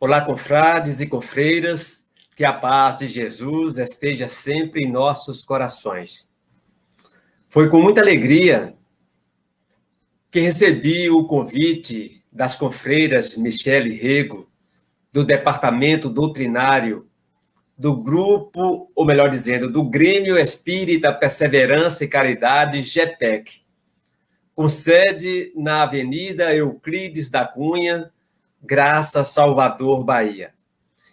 Olá, confrades e confreiras, que a paz de Jesus esteja sempre em nossos corações. Foi com muita alegria que recebi o convite das confreiras Michele Rego, do Departamento Doutrinário do grupo, ou melhor dizendo, do Grêmio Espírita Perseverança e Caridade, GEPEC, com sede na Avenida Euclides da Cunha, Graça, Salvador, Bahia.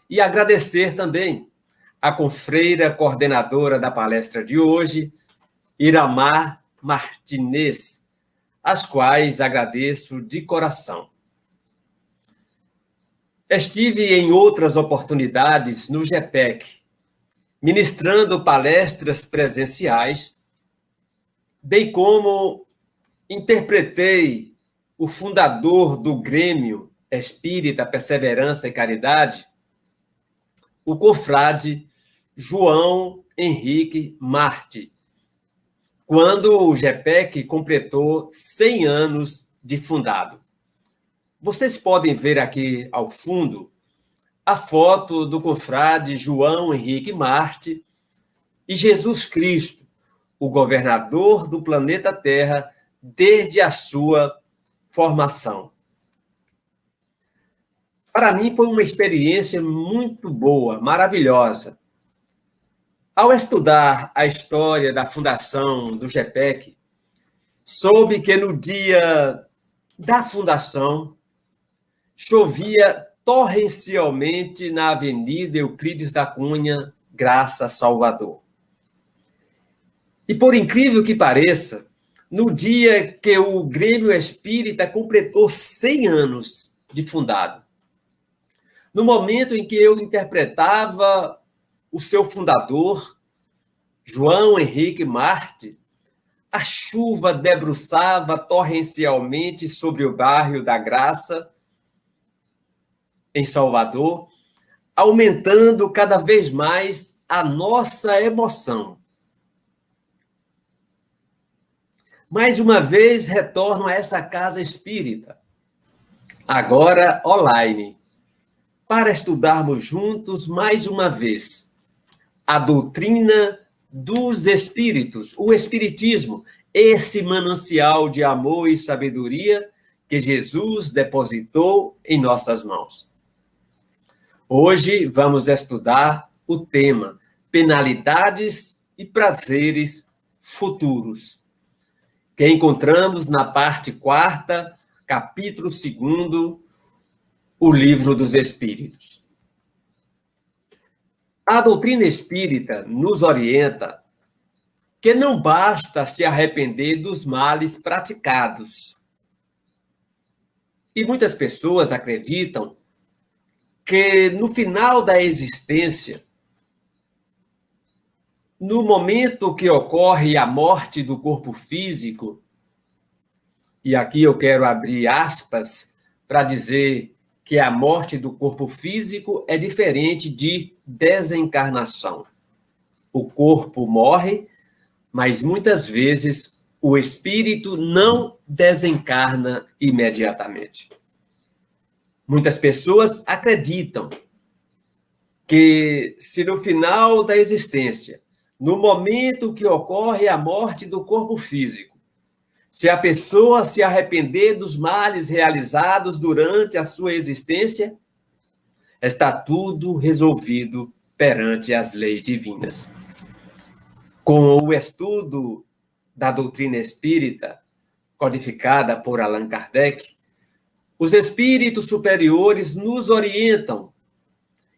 E agradecer também à confreira coordenadora da palestra de hoje, Iramar Martinez, as quais agradeço de coração. Estive em outras oportunidades no GEPEC, ministrando palestras presenciais, bem como interpretei o fundador do Grêmio Espírita Perseverança e Caridade, o confrade João Henrique Marti, quando o GEPEC completou 100 anos de fundado. Vocês podem ver aqui ao fundo a foto do confrade João Henrique Marti e Jesus Cristo, o governador do planeta Terra desde a sua formação. Para mim foi uma experiência muito boa, maravilhosa. Ao estudar a história da fundação do GEPEC, soube que no dia da fundação chovia torrencialmente na Avenida Euclides da Cunha, Graça, Salvador. E por incrível que pareça, no dia que o Grêmio Espírita completou 100 anos de fundado, no momento em que eu interpretava o seu fundador, João Henrique Marti, a chuva debruçava torrencialmente sobre o bairro da Graça, em Salvador, aumentando cada vez mais a nossa emoção. Mais uma vez, retorno a essa casa espírita, agora online, para estudarmos juntos mais uma vez a doutrina dos espíritos, o espiritismo, esse manancial de amor e sabedoria que Jesus depositou em nossas mãos. Hoje vamos estudar o tema penalidades e prazeres futuros, que encontramos na parte 4ª, capítulo 2º, o Livro dos Espíritos. A doutrina espírita nos orienta que não basta se arrepender dos males praticados. E muitas pessoas acreditam que no final da existência, no momento que ocorre a morte do corpo físico, e aqui eu quero abrir aspas para dizer que a morte do corpo físico é diferente de desencarnação. O corpo morre, mas muitas vezes o espírito não desencarna imediatamente. Muitas pessoas acreditam que se no final da existência, no momento que ocorre a morte do corpo físico, se a pessoa se arrepender dos males realizados durante a sua existência, está tudo resolvido perante as leis divinas. Com o estudo da doutrina espírita, codificada por Allan Kardec, os espíritos superiores nos orientam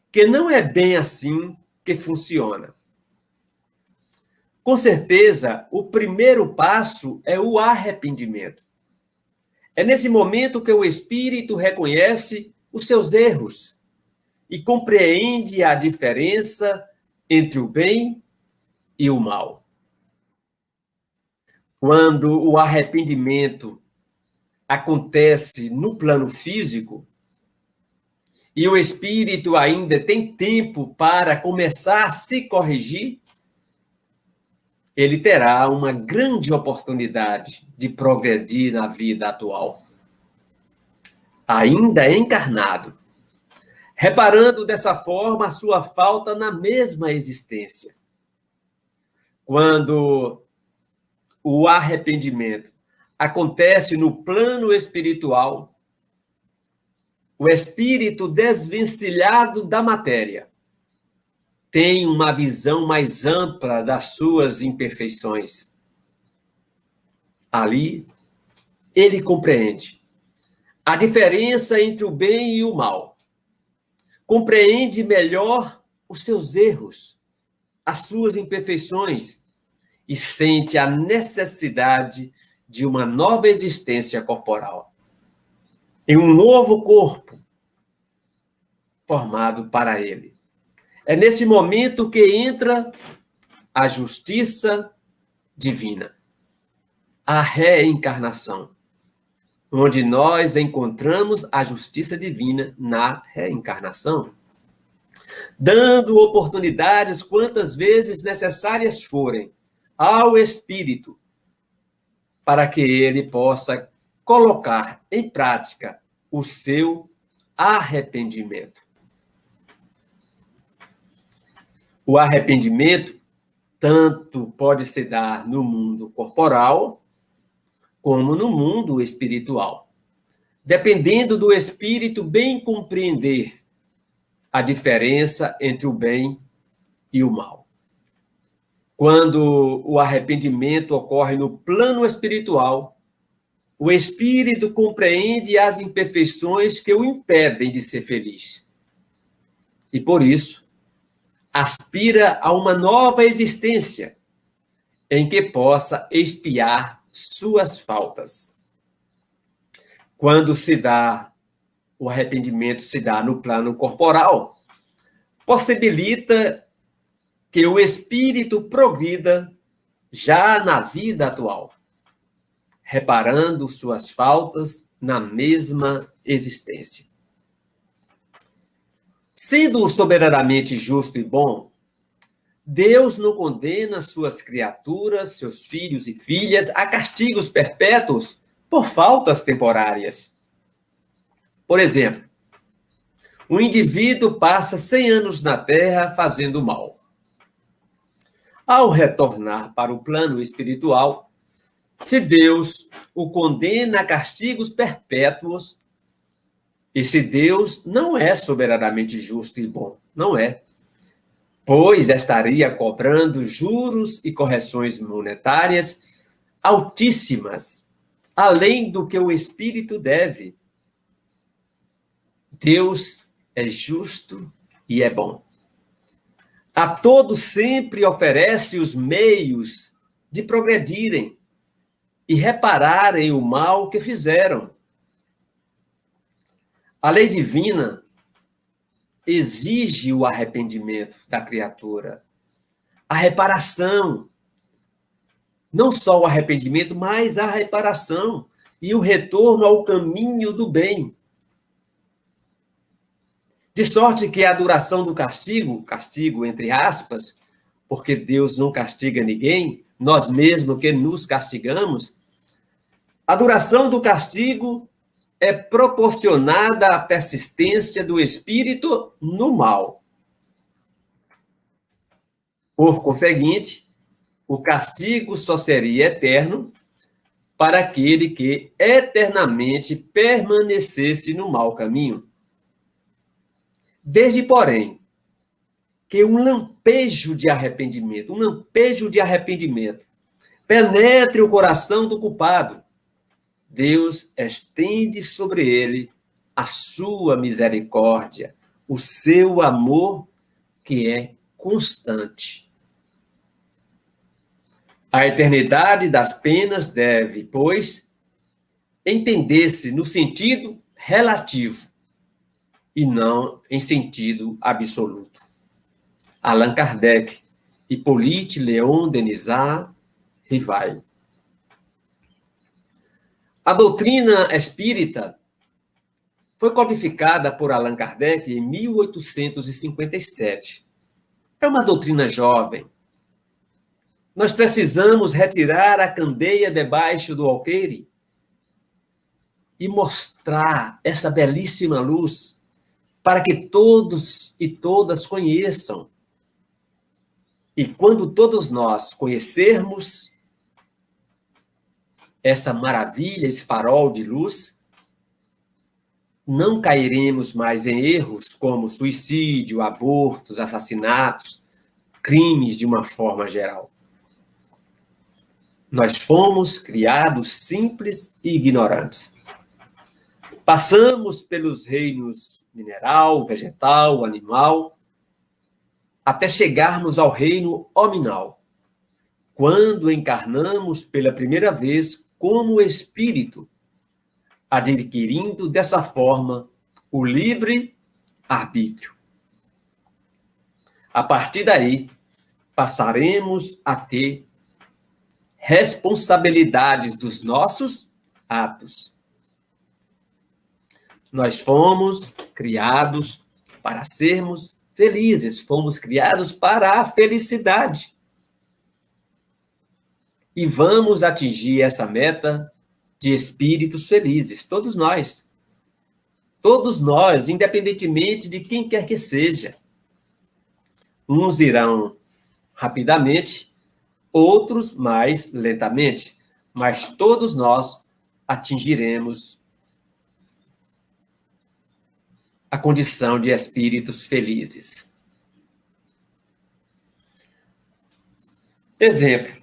que não é bem assim que funciona. Com certeza, o primeiro passo é o arrependimento. É nesse momento que o espírito reconhece os seus erros e compreende a diferença entre o bem e o mal. Quando o arrependimento acontece no plano físico e o espírito ainda tem tempo para começar a se corrigir, ele terá uma grande oportunidade de progredir na vida atual. Ainda encarnado, reparando dessa forma a sua falta na mesma existência. Quando o arrependimento acontece no plano espiritual, o espírito desvencilhado da matéria tem uma visão mais ampla das suas imperfeições. Ali, ele compreende a diferença entre o bem e o mal. Compreende melhor os seus erros, as suas imperfeições e sente a necessidade de uma nova existência corporal, em um novo corpo formado para ele. É nesse momento que entra a justiça divina, a reencarnação, onde nós encontramos a justiça divina na reencarnação, dando oportunidades quantas vezes necessárias forem ao espírito para que ele possa colocar em prática o seu arrependimento. O arrependimento tanto pode se dar no mundo corporal como no mundo espiritual, dependendo do espírito bem compreender a diferença entre o bem e o mal. Quando o arrependimento ocorre no plano espiritual, o espírito compreende as imperfeições que o impedem de ser feliz. E por isso, aspira a uma nova existência em que possa expiar suas faltas. Quando o arrependimento se dá no plano corporal, possibilita que o espírito progrida já na vida atual, reparando suas faltas na mesma existência. Sendo soberanamente justo e bom, Deus não condena suas criaturas, seus filhos e filhas, a castigos perpétuos por faltas temporárias. Por exemplo, um indivíduo passa 100 anos na Terra fazendo mal. Ao retornar para o plano espiritual, se Deus o condena a castigos perpétuos, e se Deus não é soberanamente justo e bom, não é, pois estaria cobrando juros e correções monetárias altíssimas, além do que o espírito deve. Deus é justo e é bom. A todos sempre oferece os meios de progredirem e repararem o mal que fizeram. A lei divina exige o arrependimento da criatura, a reparação. Não só o arrependimento, mas a reparação e o retorno ao caminho do bem. De sorte que a duração do castigo, castigo entre aspas, porque Deus não castiga ninguém, nós mesmos que nos castigamos, a duração do castigo é proporcionada à persistência do espírito no mal. Por conseguinte, o castigo só seria eterno para aquele que eternamente permanecesse no mau caminho. Desde, porém, que um lampejo de arrependimento penetre o coração do culpado, Deus estende sobre ele a sua misericórdia, o seu amor que é constante. A eternidade das penas deve, pois, entender-se no sentido relativo e não em sentido absoluto. Allan Kardec, Hippolyte Léon Denisard Rivail. A doutrina espírita foi codificada por Allan Kardec em 1857. É uma doutrina jovem. Nós precisamos retirar a candeia debaixo do alqueire e mostrar essa belíssima luz para que todos e todas conheçam. E quando todos nós conhecermos essa maravilha, esse farol de luz, não cairemos mais em erros como suicídio, abortos, assassinatos, crimes de uma forma geral. Nós fomos criados simples e ignorantes. Passamos pelos reinos mineral, vegetal, animal, até chegarmos ao reino hominal, quando encarnamos pela primeira vez como espírito, adquirindo dessa forma o livre arbítrio. A partir daí, passaremos a ter responsabilidades dos nossos atos. Nós fomos criados para sermos felizes, fomos criados para a felicidade. E vamos atingir essa meta de espíritos felizes, todos nós. Todos nós, independentemente de quem quer que seja. Uns irão rapidamente, outros mais lentamente, mas todos nós atingiremos a condição de espíritos felizes. Exemplo: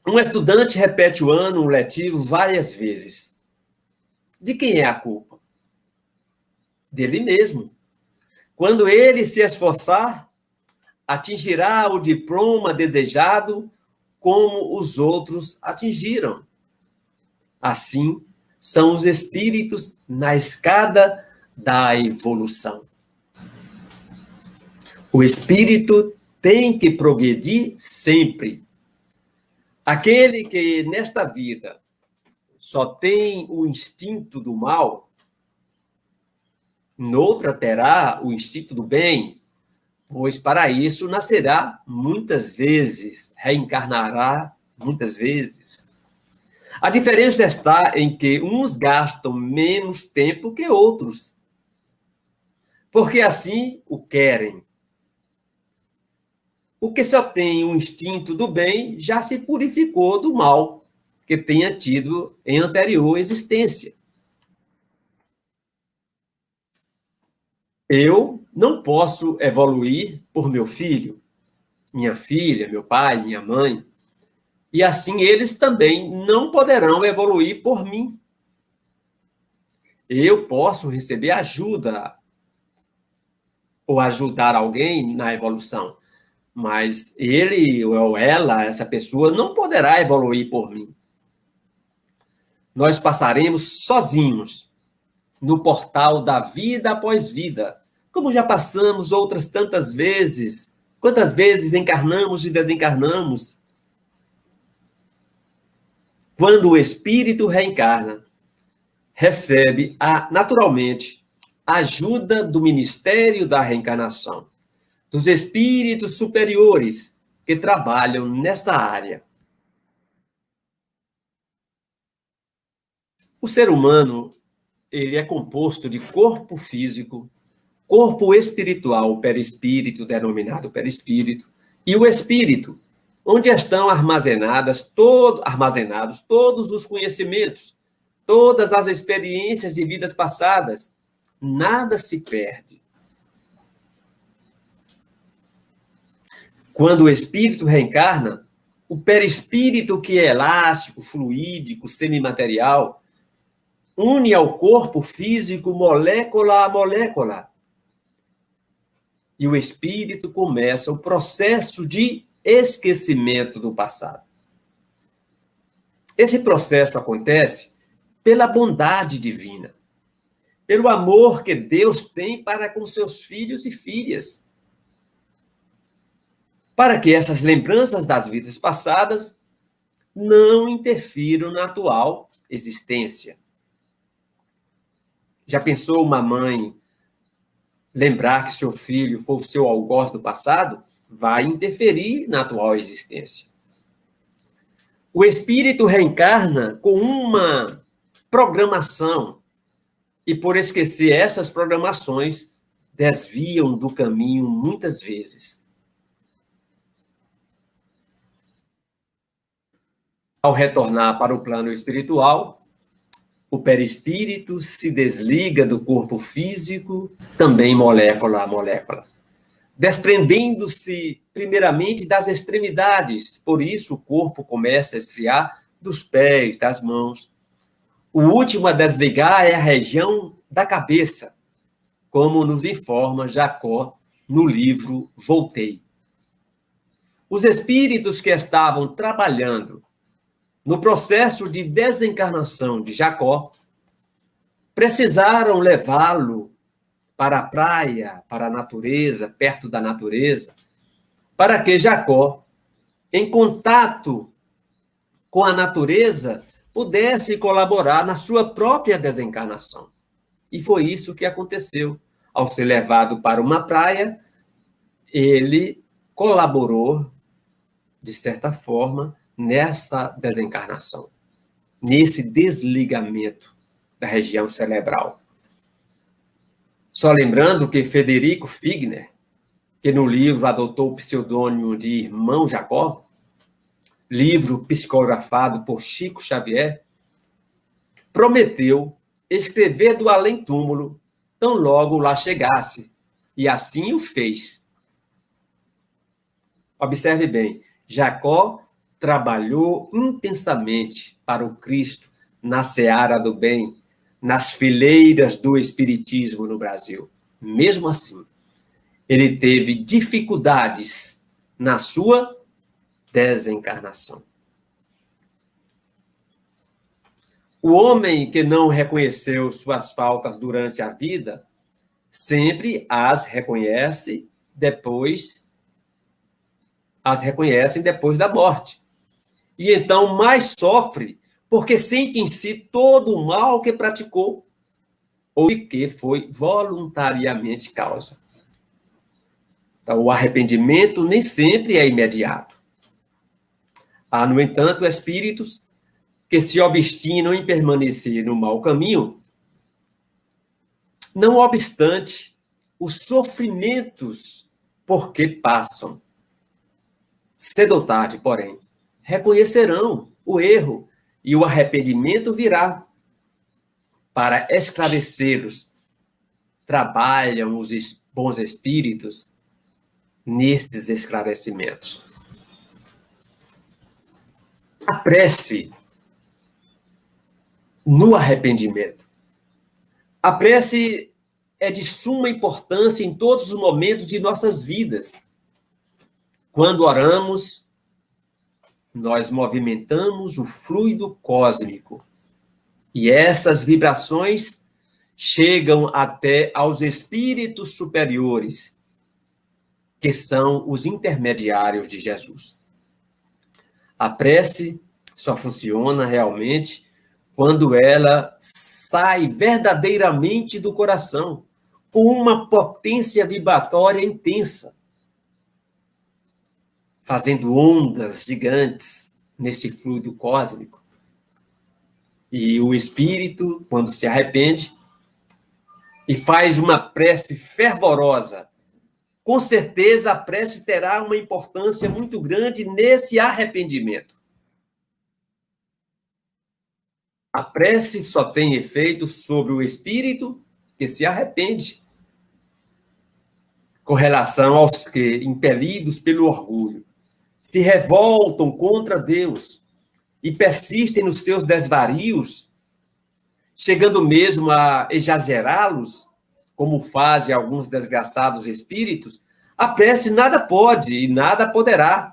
um estudante repete o ano letivo várias vezes. De quem é a culpa? Dele mesmo. Quando ele se esforçar, atingirá o diploma desejado como os outros atingiram. Assim, são os espíritos na escada da evolução. O espírito tem que progredir sempre. Aquele que nesta vida só tem o instinto do mal, noutra terá o instinto do bem, pois para isso nascerá muitas vezes, reencarnará muitas vezes. A diferença está em que uns gastam menos tempo que outros, porque assim o querem. O que só tem o instinto do bem já se purificou do mal que tenha tido em anterior existência. Eu não posso evoluir por meu filho, minha filha, meu pai, minha mãe, e assim eles também não poderão evoluir por mim. Eu posso receber ajuda ou ajudar alguém na evolução, mas ele ou ela, essa pessoa, não poderá evoluir por mim. Nós passaremos sozinhos no portal da vida após vida, como já passamos outras tantas vezes. Quantas vezes encarnamos e desencarnamos? Quando o espírito reencarna, recebe naturalmente a ajuda do Ministério da Reencarnação, dos espíritos superiores que trabalham nesta área. O ser humano, ele é composto de corpo físico, corpo espiritual, perispírito, denominado perispírito, e o espírito, onde estão armazenados todos os conhecimentos, todas as experiências de vidas passadas. Nada se perde. Quando o espírito reencarna, o perispírito, que é elástico, fluídico, semimaterial, une ao corpo físico molécula a molécula. E o espírito começa o processo de esquecimento do passado. Esse processo acontece pela bondade divina, pelo amor que Deus tem para com seus filhos e filhas, para que essas lembranças das vidas passadas não interfiram na atual existência. Já pensou uma mãe lembrar que seu filho foi o seu algoz do passado? Vai interferir na atual existência. O espírito reencarna com uma programação, e por esquecer essas programações, desviam do caminho muitas vezes. Ao retornar para o plano espiritual, o perispírito se desliga do corpo físico, também molécula a molécula, desprendendo-se primeiramente das extremidades. Por isso, o corpo começa a esfriar dos pés, das mãos. O último a desligar é a região da cabeça, como nos informa Jacó no livro Voltei. Os espíritos que estavam trabalhando no processo de desencarnação de Jacó precisaram levá-lo para a praia, para a natureza, perto da natureza, para que Jacó, em contato com a natureza, pudesse colaborar na sua própria desencarnação. E foi isso que aconteceu. Ao ser levado para uma praia, ele colaborou, de certa forma, nessa desencarnação, nesse desligamento da região cerebral. Só lembrando que Frederico Figner, que no livro adotou o pseudônimo de Irmão Jacó, livro psicografado por Chico Xavier, prometeu escrever do além-túmulo tão logo lá chegasse, e assim o fez. Observe bem, Jacó trabalhou intensamente para o Cristo na seara do bem, nas fileiras do espiritismo no Brasil. Mesmo assim, ele teve dificuldades na sua desencarnação. O homem que não reconheceu suas faltas durante a vida, sempre as reconhecem depois da morte. E então mais sofre, porque sente em si todo o mal que praticou ou que foi voluntariamente causa. Então, o arrependimento nem sempre é imediato. Há, no entanto, espíritos que se obstinam em permanecer no mau caminho, não obstante os sofrimentos por que passam. Cedo ou tarde, porém, reconhecerão o erro e o arrependimento virá. Para esclarecê-los, trabalham os bons espíritos nestes esclarecimentos. A prece no arrependimento. A prece é de suma importância em todos os momentos de nossas vidas. Quando oramos, nós movimentamos o fluido cósmico. E essas vibrações chegam até aos espíritos superiores, que são os intermediários de Jesus. A prece só funciona realmente quando ela sai verdadeiramente do coração, com uma potência vibratória intensa, fazendo ondas gigantes nesse fluido cósmico. E o espírito, quando se arrepende e faz uma prece fervorosa, com certeza a prece terá uma importância muito grande nesse arrependimento. A prece só tem efeito sobre o espírito que se arrepende, com relação aos que, impelidos pelo orgulho, se revoltam contra Deus e persistem nos seus desvarios, chegando mesmo a exagerá-los, como fazem alguns desgraçados espíritos. A prece nada pode e nada poderá,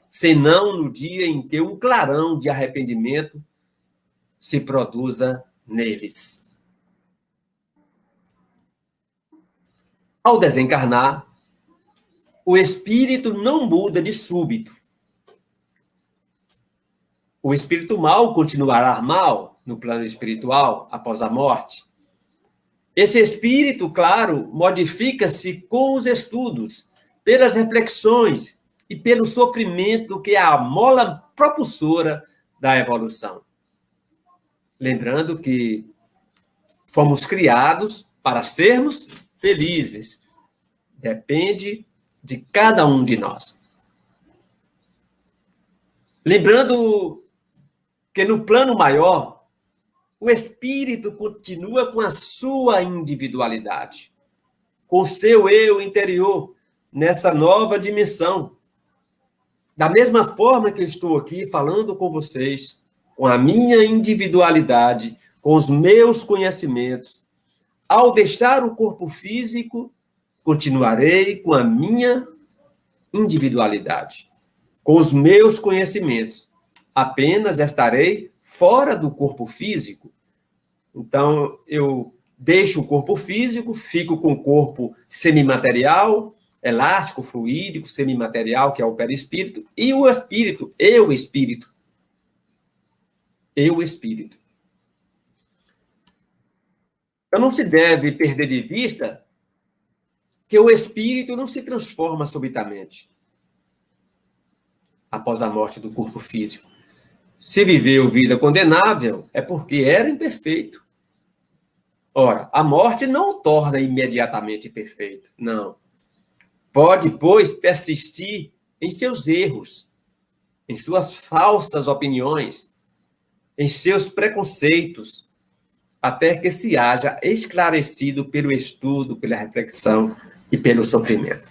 senão no dia em que um clarão de arrependimento se produza neles. Ao desencarnar, o espírito não muda de súbito. O espírito mau continuará mal no plano espiritual após a morte. Esse espírito, claro, modifica-se com os estudos, pelas reflexões e pelo sofrimento que é a mola propulsora da evolução. Lembrando que fomos criados para sermos felizes. Depende de cada um de nós. Lembrando que no plano maior, o espírito continua com a sua individualidade, com o seu eu interior, nessa nova dimensão. Da mesma forma que eu estou aqui falando com vocês, com a minha individualidade, com os meus conhecimentos, ao deixar o corpo físico, continuarei com a minha individualidade, com os meus conhecimentos. Apenas estarei fora do corpo físico. Então, eu deixo o corpo físico, fico com o corpo semimaterial, elástico, fluídico, semimaterial, que é o perispírito, e o espírito, eu espírito. Eu espírito. Então, não se deve perder de vista que o espírito não se transforma subitamente após a morte do corpo físico. Se viveu vida condenável, é porque era imperfeito. Ora, a morte não o torna imediatamente perfeito, não. Pode, pois, persistir em seus erros, em suas falsas opiniões, em seus preconceitos, até que se haja esclarecido pelo estudo, pela reflexão e pelo sofrimento.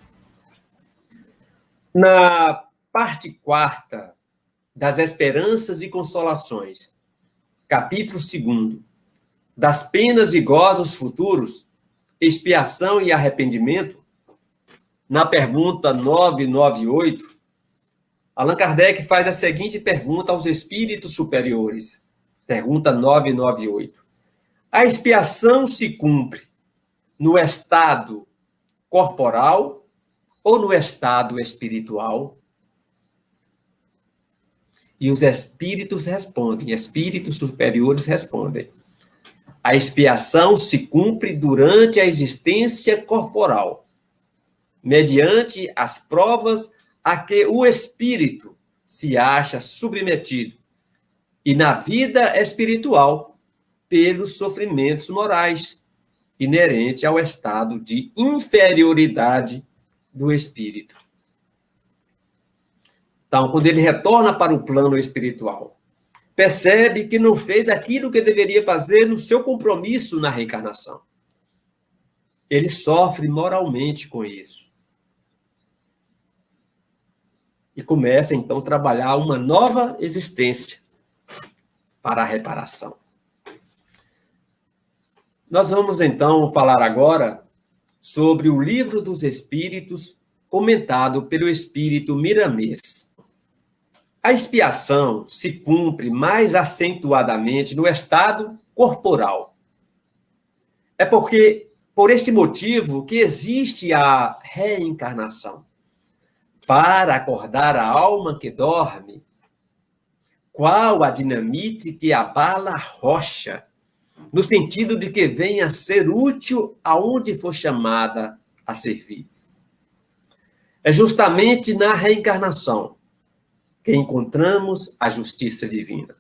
Na parte 4ª das Esperanças e Consolações, capítulo 2º, das penas e gozos futuros, expiação e arrependimento, na pergunta 998, Allan Kardec faz a seguinte pergunta aos espíritos superiores. Pergunta 998. A expiação se cumpre no estado corporal ou no estado espiritual? E os espíritos respondem, espíritos superiores respondem. A expiação se cumpre durante a existência corporal, mediante as provas a que o espírito se acha submetido, e na vida espiritual, pelos sofrimentos morais, inerente ao estado de inferioridade do espírito. Então, quando ele retorna para o plano espiritual, percebe que não fez aquilo que deveria fazer no seu compromisso na reencarnação. Ele sofre moralmente com isso. E começa, então, a trabalhar uma nova existência para a reparação. Nós vamos, então, falar agora sobre o Livro dos Espíritos, comentado pelo Espírito Miramês. A expiação se cumpre mais acentuadamente no estado corporal. É por este motivo que existe a reencarnação, para acordar a alma que dorme, qual a dinamite que abala a rocha, no sentido de que venha a ser útil aonde for chamada a servir. É justamente na reencarnação que encontramos a justiça divina,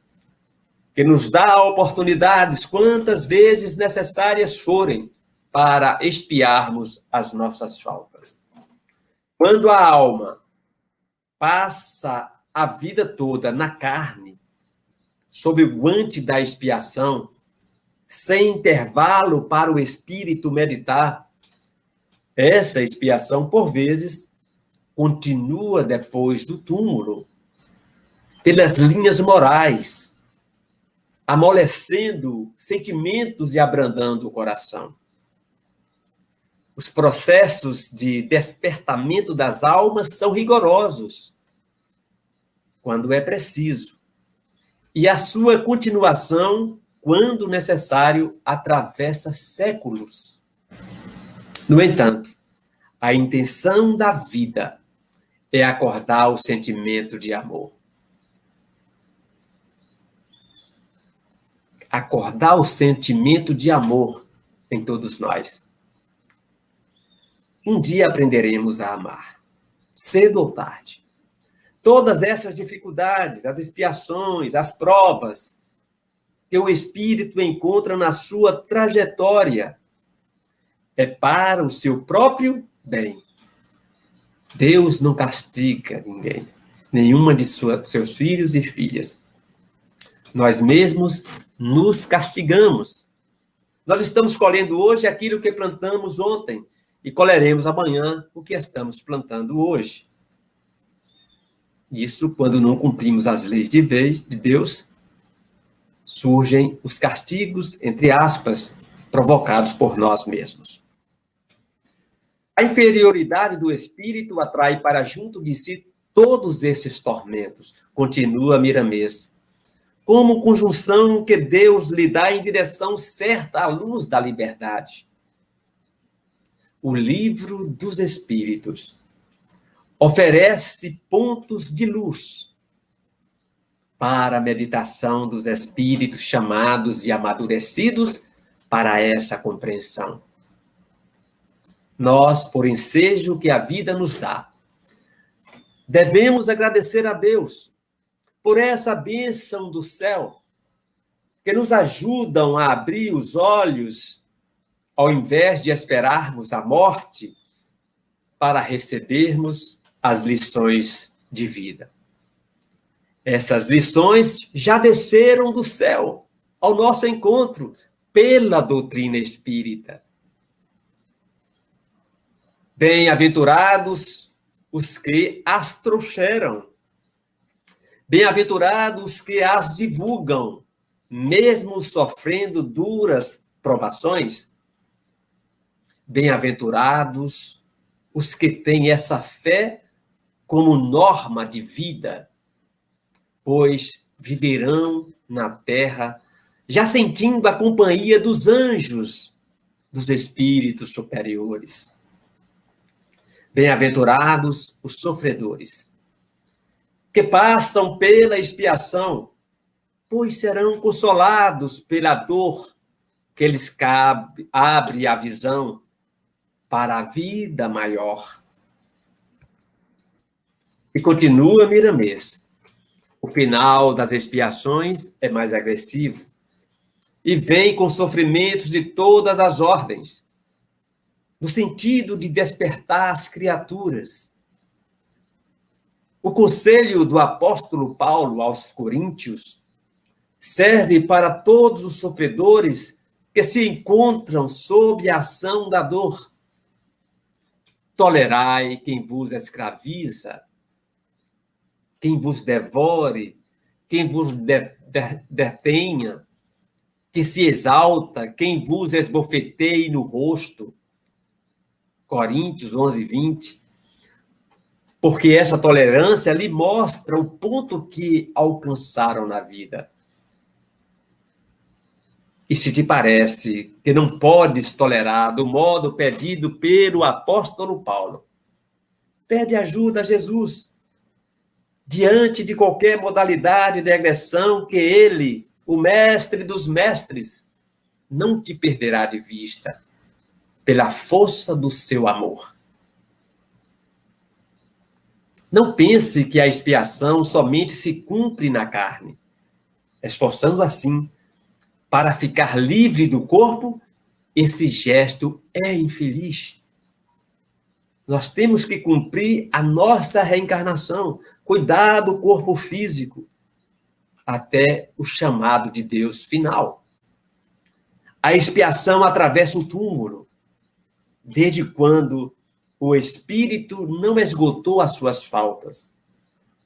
que nos dá oportunidades quantas vezes necessárias forem para expiarmos as nossas faltas. Quando a alma passa a vida toda na carne, sob o guante da expiação, sem intervalo para o espírito meditar, essa expiação, por vezes, continua depois do túmulo, pelas linhas morais, amolecendo sentimentos e abrandando o coração. Os processos de despertamento das almas são rigorosos, quando é preciso, e a sua continuação, quando necessário, atravessa séculos. No entanto, a intenção da vida é acordar o sentimento de amor. Acordar o sentimento de amor em todos nós. Um dia aprenderemos a amar, cedo ou tarde. Todas essas dificuldades, as expiações, as provas que o espírito encontra na sua trajetória, é para o seu próprio bem. Deus não castiga ninguém, nenhuma de seus filhos e filhas. Nós mesmos nos castigamos. Nós estamos colhendo hoje aquilo que plantamos ontem e colheremos amanhã o que estamos plantando hoje. Isso, quando não cumprimos as leis de Deus, surgem os castigos, entre aspas, provocados por nós mesmos. A inferioridade do espírito atrai para junto de si todos esses tormentos, continua Miramês, como conjunção que Deus lhe dá em direção certa à luz da liberdade. O livro dos Espíritos oferece pontos de luz para a meditação dos espíritos chamados e amadurecidos para essa compreensão. Nós, por ensejo que a vida nos dá, devemos agradecer a Deus por essa bênção do céu, que nos ajudam a abrir os olhos, ao invés de esperarmos a morte, para recebermos as lições de vida. Essas lições já desceram do céu ao nosso encontro pela doutrina espírita. Bem-aventurados os que as trouxeram. Bem-aventurados os que as divulgam, mesmo sofrendo duras provações. Bem-aventurados os que têm essa fé como norma de vida, pois viverão na terra já sentindo a companhia dos anjos, dos espíritos superiores. Bem-aventurados os sofredores, que passam pela expiação, pois serão consolados pela dor que lhes abre a visão para a vida maior. E continua Miramês. O final das expiações é mais agressivo e vem com sofrimentos de todas as ordens, no sentido de despertar as criaturas. O conselho do apóstolo Paulo aos Coríntios serve para todos os sofredores que se encontram sob a ação da dor. Tolerai quem vos escraviza, quem vos devore, quem vos detenha, que se exalta, quem vos esbofeteie no rosto. Coríntios 11, 20. Porque essa tolerância lhe mostra o ponto que alcançaram na vida. E se te parece que não podes tolerar do modo pedido pelo apóstolo Paulo, pede ajuda a Jesus, diante de qualquer modalidade de agressão que ele, o mestre dos mestres, não te perderá de vista, pela força do seu amor. Não pense que a expiação somente se cumpre na carne, esforçando assim para ficar livre do corpo. Esse gesto é infeliz. Nós temos que cumprir a nossa reencarnação, cuidar do corpo físico, até o chamado de Deus final. A expiação atravessa o túmulo, desde quando o espírito não esgotou as suas faltas,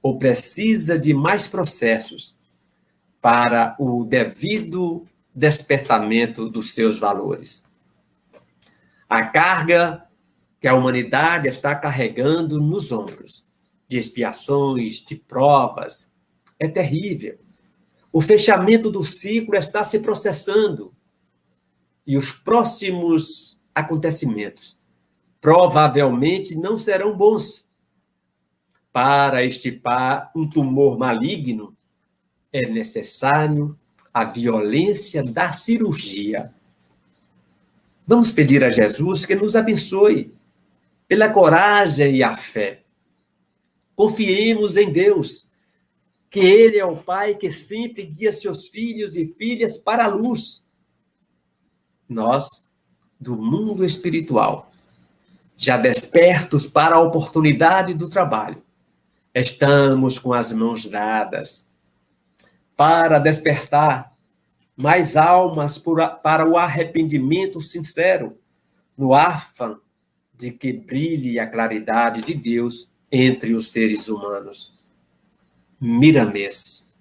ou precisa de mais processos para o devido despertamento dos seus valores. A carga que a humanidade está carregando nos ombros, de expiações, de provas, é terrível. O fechamento do ciclo está se processando e os próximos acontecimentos provavelmente não serão bons. Para extirpar um tumor maligno, é necessário a violência da cirurgia. Vamos pedir a Jesus que nos abençoe pela coragem e a fé. Confiemos em Deus, que Ele é o Pai que sempre guia seus filhos e filhas para a luz. Nós do mundo espiritual, já despertos para a oportunidade do trabalho, estamos com as mãos dadas para despertar mais almas para o arrependimento sincero, no afã de que brilhe a claridade de Deus entre os seres humanos. Miramês.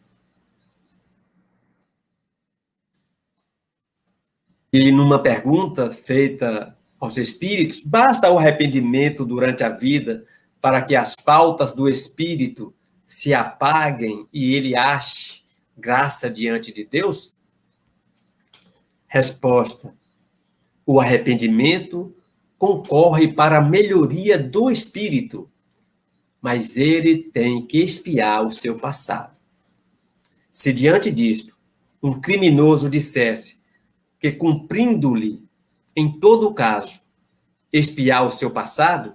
E numa pergunta feita aos espíritos, basta o arrependimento durante a vida para que as faltas do espírito se apaguem e ele ache graça diante de Deus? Resposta: o arrependimento concorre para a melhoria do espírito, mas ele tem que expiar o seu passado. Se diante disto um criminoso dissesse que, cumprindo-lhe, em todo caso, expiar o seu passado,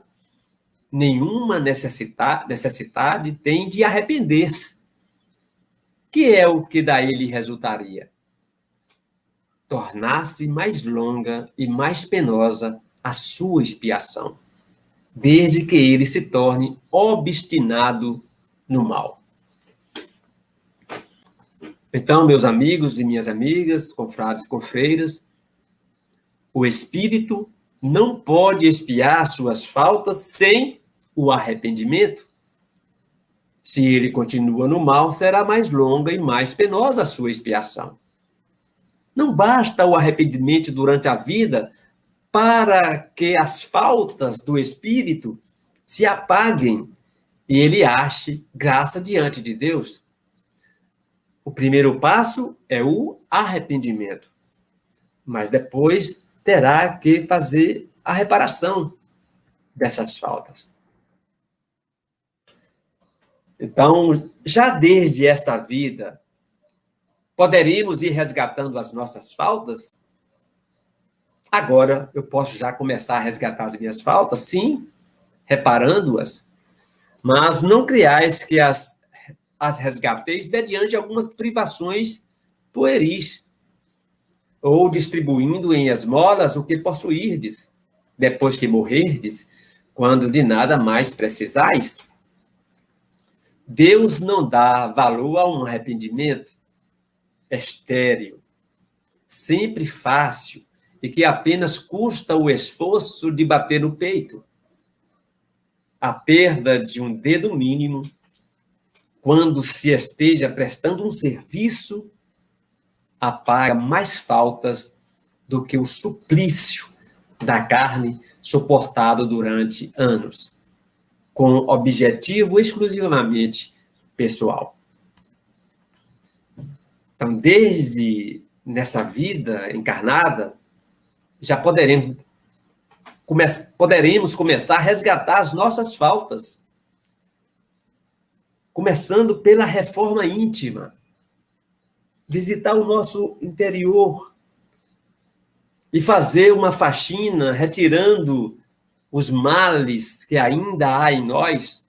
nenhuma necessidade tem de arrepender-se, que é o que daí lhe resultaria? Tornar-se mais longa e mais penosa a sua expiação, desde que ele se torne obstinado no mal. Então, meus amigos e minhas amigas, confrades e confreiras, o espírito não pode expiar suas faltas sem o arrependimento. Se ele continua no mal, será mais longa e mais penosa a sua expiação. Não basta o arrependimento durante a vida para que as faltas do espírito se apaguem e ele ache graça diante de Deus. O primeiro passo é o arrependimento, mas depois terá que fazer a reparação dessas faltas. Então, já desde esta vida, poderíamos ir resgatando as nossas faltas? Agora, eu posso já começar a resgatar as minhas faltas? Sim, reparando-as, mas não criais que as resgateis mediante algumas privações pueris, ou distribuindo em esmolas o que possuirdes, depois que morrerdes, quando de nada mais precisais. Deus não dá valor a um arrependimento estéril, sempre fácil, e que apenas custa o esforço de bater no peito. A perda de um dedo mínimo, quando se esteja prestando um serviço, apaga mais faltas do que o suplício da carne suportado durante anos, com objetivo exclusivamente pessoal. Então, desde nessa vida encarnada, já poderemos começar a resgatar as nossas faltas, começando pela reforma íntima, visitar o nosso interior e fazer uma faxina, retirando os males que ainda há em nós.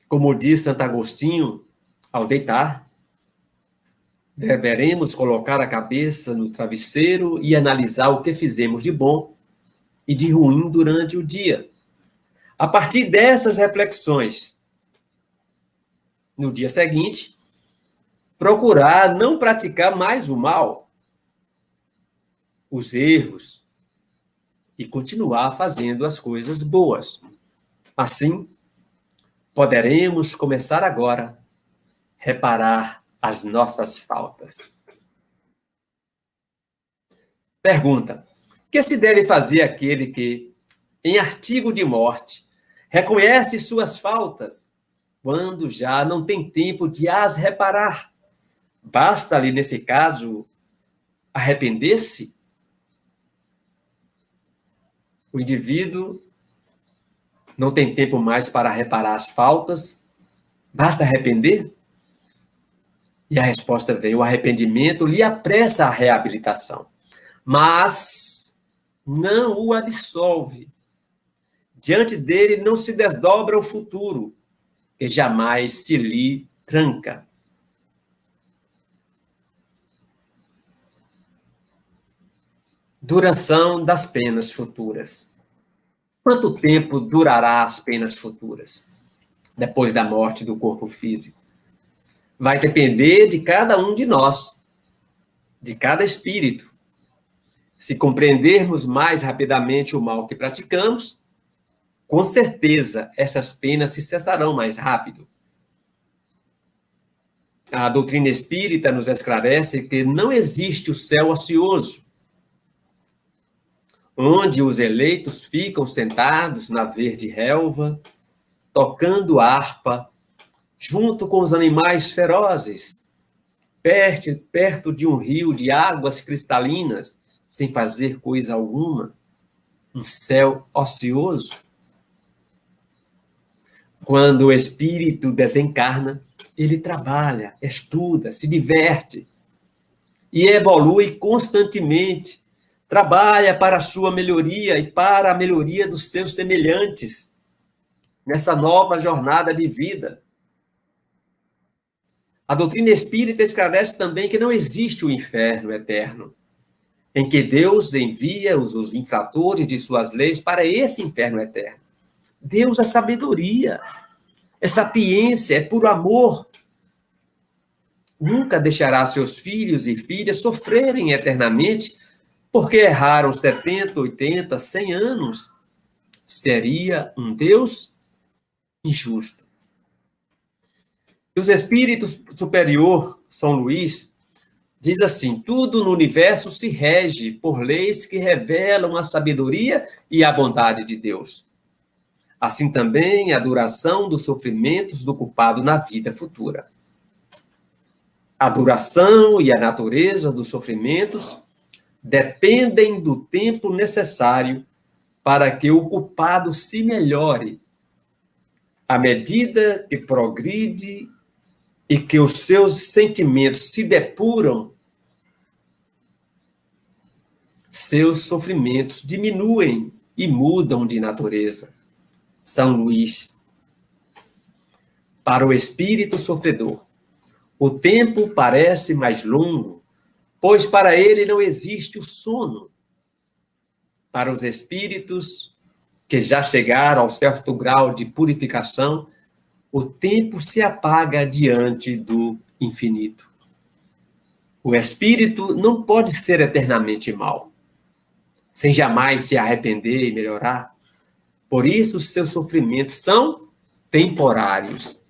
Como diz Santo Agostinho, ao deitar, deveremos colocar a cabeça no travesseiro e analisar o que fizemos de bom e de ruim durante o dia. A partir dessas reflexões, no dia seguinte, procurar não praticar mais o mal, os erros, e continuar fazendo as coisas boas. Assim, poderemos começar agora a reparar as nossas faltas. Pergunta: o que se deve fazer aquele que, em artigo de morte, reconhece suas faltas, quando já não tem tempo de as reparar? Basta-lhe, nesse caso, arrepender-se? O indivíduo não tem tempo mais para reparar as faltas, basta arrepender? E a resposta vem: o arrependimento lhe apressa a reabilitação, mas não o absolve. Diante dele não se desdobra o futuro, que jamais se lhe tranca. Duração das penas futuras. Quanto tempo durará as penas futuras, depois da morte do corpo físico? Vai depender de cada um de nós, de cada espírito. Se compreendermos mais rapidamente o mal que praticamos, com certeza essas penas se cessarão mais rápido. A doutrina espírita nos esclarece que não existe o céu ocioso, onde os eleitos ficam sentados na verde relva, tocando harpa, junto com os animais ferozes, perto de um rio de águas cristalinas, sem fazer coisa alguma. Um céu ocioso. Quando o espírito desencarna, ele trabalha, estuda, se diverte e evolui constantemente. Trabalha para a sua melhoria e para a melhoria dos seus semelhantes nessa nova jornada de vida. A doutrina espírita esclarece também que não existe o inferno eterno, em que Deus envia os infratores de suas leis para esse inferno eterno. Deus é sabedoria, é sapiência, é puro amor. Nunca deixará seus filhos e filhas sofrerem eternamente porque erraram 70, 80, 100 anos. Seria um Deus injusto. E os espíritos superior, São Luís, diz assim: tudo no universo se rege por leis que revelam a sabedoria e a bondade de Deus. Assim também a duração dos sofrimentos do culpado na vida futura. A duração e a natureza dos sofrimentos dependem do tempo necessário para que o culpado se melhore, à medida que progride e que os seus sentimentos se depuram, seus sofrimentos diminuem e mudam de natureza. São Luís. Para o espírito sofredor, o tempo parece mais longo, pois para ele não existe o sono. Para os espíritos que já chegaram ao certo grau de purificação, o tempo se apaga diante do infinito. O espírito não pode ser eternamente mau, sem jamais se arrepender e melhorar. Por isso, seus sofrimentos são temporários.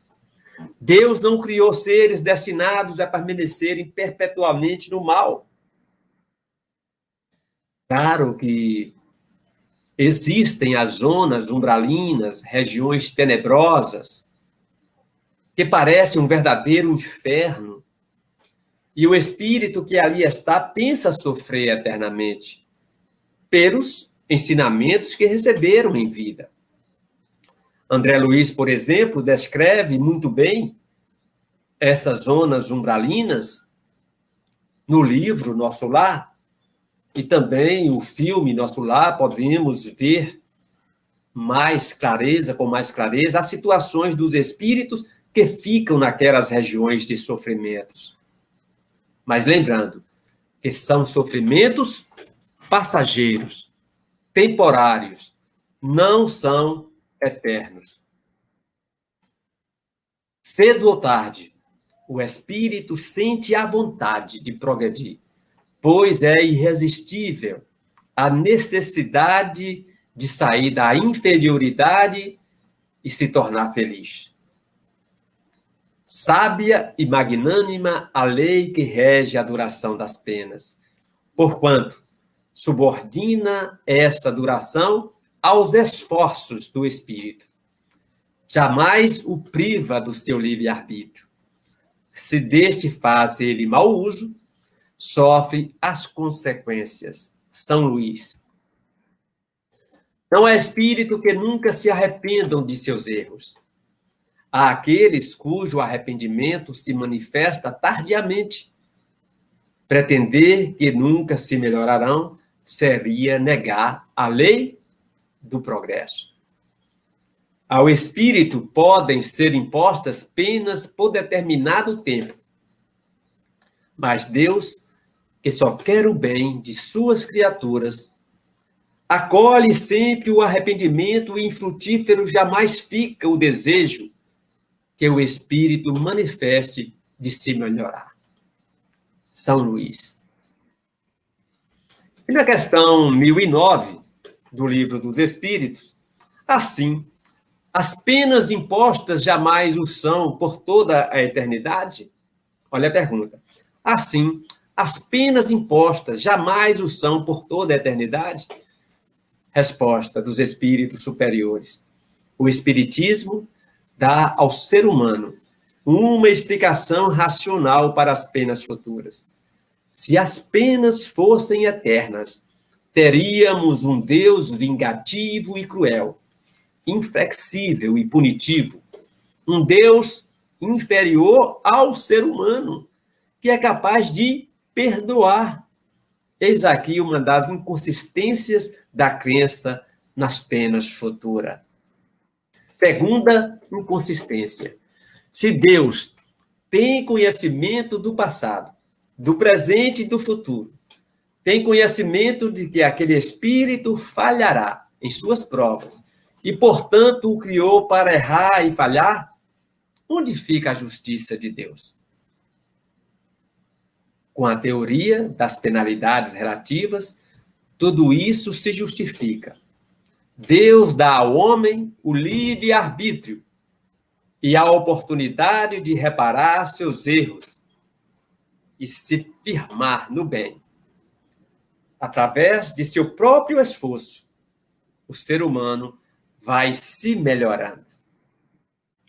Deus não criou seres destinados a permanecerem perpetuamente no mal. Claro que existem as zonas umbralinas, regiões tenebrosas, que parecem um verdadeiro inferno, e o espírito que ali está pensa sofrer eternamente pelos ensinamentos que receberam em vida. André Luiz, por exemplo, descreve muito bem essas zonas umbralinas no livro Nosso Lar, e também o filme Nosso Lar, podemos ver com mais clareza, as situações dos espíritos que ficam naquelas regiões de sofrimentos. Mas lembrando que são sofrimentos passageiros, temporários, não são eternos. Cedo ou tarde, o espírito sente a vontade de progredir, pois é irresistível a necessidade de sair da inferioridade e se tornar feliz. Sábia e magnânima a lei que rege a duração das penas, porquanto subordina essa duração aos esforços do espírito. Jamais o priva do seu livre-arbítrio. Se deste faz ele mau uso, sofre as consequências. São Luís. Não é espírito que nunca se arrependam de seus erros. Há aqueles cujo arrependimento se manifesta tardiamente. Pretender que nunca se melhorarão seria negar a lei do progresso. Ao espírito podem ser impostas penas por determinado tempo, mas Deus, que só quer o bem de suas criaturas, acolhe sempre o arrependimento e infrutífero jamais fica o desejo que o Espírito manifeste de se melhorar. São Luís. E na questão 1009 do Livro dos Espíritos, assim, as penas impostas jamais o são por toda a eternidade? Olha a pergunta. Assim, as penas impostas jamais o são por toda a eternidade? Resposta dos espíritos superiores. O Espiritismo dá ao ser humano uma explicação racional para as penas futuras. Se as penas fossem eternas, teríamos um Deus vingativo e cruel, inflexível e punitivo, um Deus inferior ao ser humano, que é capaz de perdoar. Eis aqui uma das inconsistências da crença nas penas futuras. Segunda inconsistência. Se Deus tem conhecimento do passado, do presente e do futuro, tem conhecimento de que aquele espírito falhará em suas provas e, portanto, o criou para errar e falhar, onde fica a justiça de Deus? Com a teoria das penalidades relativas, tudo isso se justifica. Deus dá ao homem o livre-arbítrio e a oportunidade de reparar seus erros e se firmar no bem. Através de seu próprio esforço, o ser humano vai se melhorando.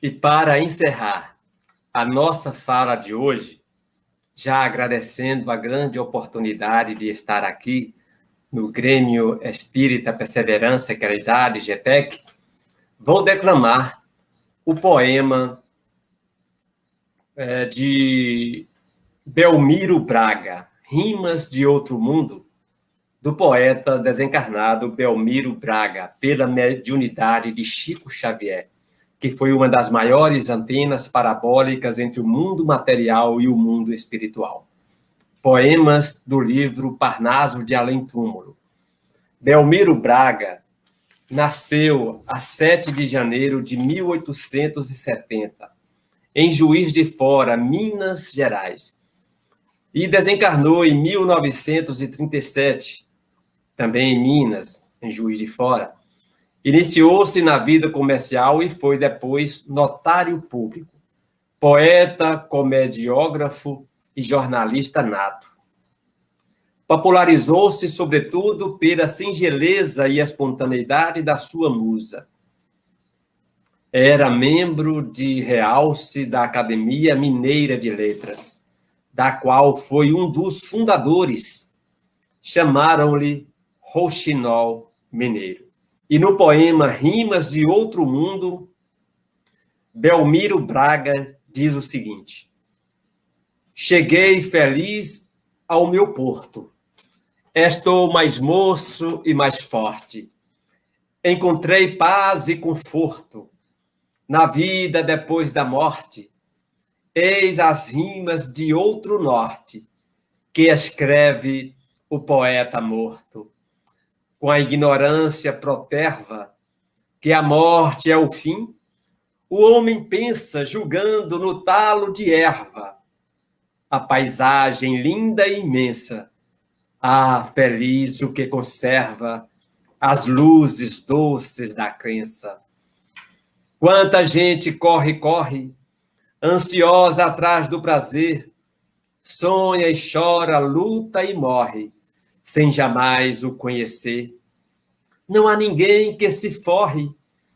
E para encerrar a nossa fala de hoje, já agradecendo a grande oportunidade de estar aqui no Grêmio Espírita Perseverança e Caridade, GEPEC, vou declamar o poema de Belmiro Braga, Rimas de Outro Mundo, do poeta desencarnado Belmiro Braga, pela mediunidade de Chico Xavier, que foi uma das maiores antenas parabólicas entre o mundo material e o mundo espiritual. Poemas do livro Parnaso de Além Túmulo. Belmiro Braga nasceu a 7 de janeiro de 1870, em Juiz de Fora, Minas Gerais, e desencarnou em 1937, também em Minas, em Juiz de Fora. Iniciou-se na vida comercial e foi depois notário público, poeta, comediógrafo e jornalista nato. Popularizou-se, sobretudo, pela singeleza e espontaneidade da sua musa. Era membro de realce da Academia Mineira de Letras, da qual foi um dos fundadores. Chamaram-lhe Rouxinol Mineiro. E no poema Rimas de Outro Mundo, Belmiro Braga diz o seguinte: cheguei feliz ao meu porto. Estou mais moço e mais forte. Encontrei paz e conforto na vida depois da morte. Eis as rimas de outro norte que escreve o poeta morto. Com a ignorância proterva que a morte é o fim, o homem pensa julgando no talo de erva a paisagem linda e imensa. Ah, feliz o que conserva as luzes doces da crença. Quanta gente corre, corre, ansiosa atrás do prazer, sonha e chora, luta e morre, sem jamais o conhecer. Não há ninguém que se forre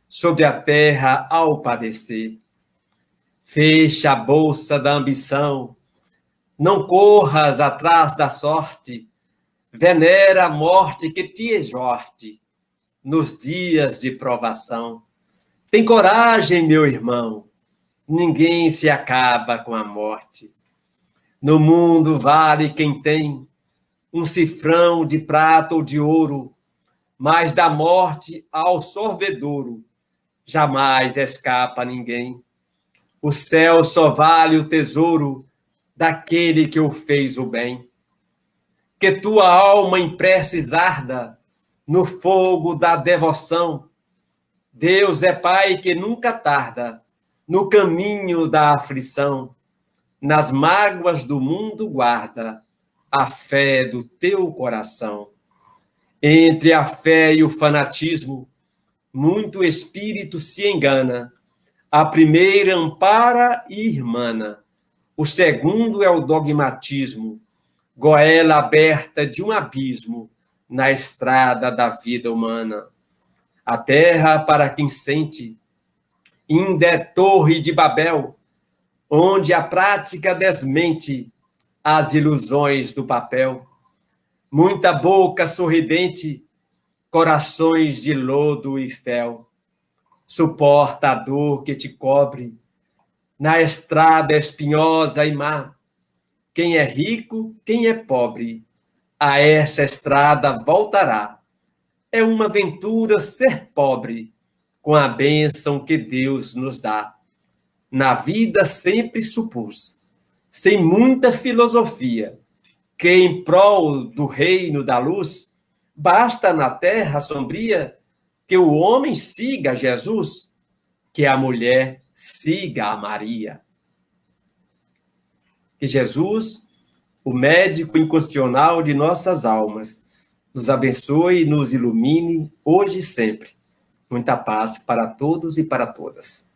sobre a terra ao padecer. Fecha a bolsa da ambição, não corras atrás da sorte, venera a morte que te exorte nos dias de provação. Tem coragem, meu irmão, ninguém se acaba com a morte. No mundo vale quem tem um cifrão de prata ou de ouro, mas da morte ao sorvedouro jamais escapa ninguém. O céu só vale o tesouro daquele que o fez o bem. que tua alma em preces arda no fogo da devoção. Deus é Pai que nunca tarda no caminho da aflição. Nas mágoas do mundo guarda a fé do teu coração. Entre a fé e o fanatismo, muito espírito se engana. A primeira ampara e irmana. O segundo é o dogmatismo, goela aberta de um abismo na estrada da vida humana. A terra, para quem sente, ainda é torre de Babel, onde a prática desmente as ilusões do papel. Muita boca sorridente, corações de lodo e fel. Suporta a dor que te cobre na estrada espinhosa e má. Quem é rico, quem é pobre, a essa estrada voltará. É uma aventura ser pobre, com a bênção que Deus nos dá. Na vida sempre supus, sem muita filosofia, que em prol do reino da luz, basta na terra sombria que o homem siga Jesus, que a mulher siga a Maria. Que Jesus, o médico incondicional de nossas almas, nos abençoe e nos ilumine hoje e sempre. Muita paz para todos e para todas.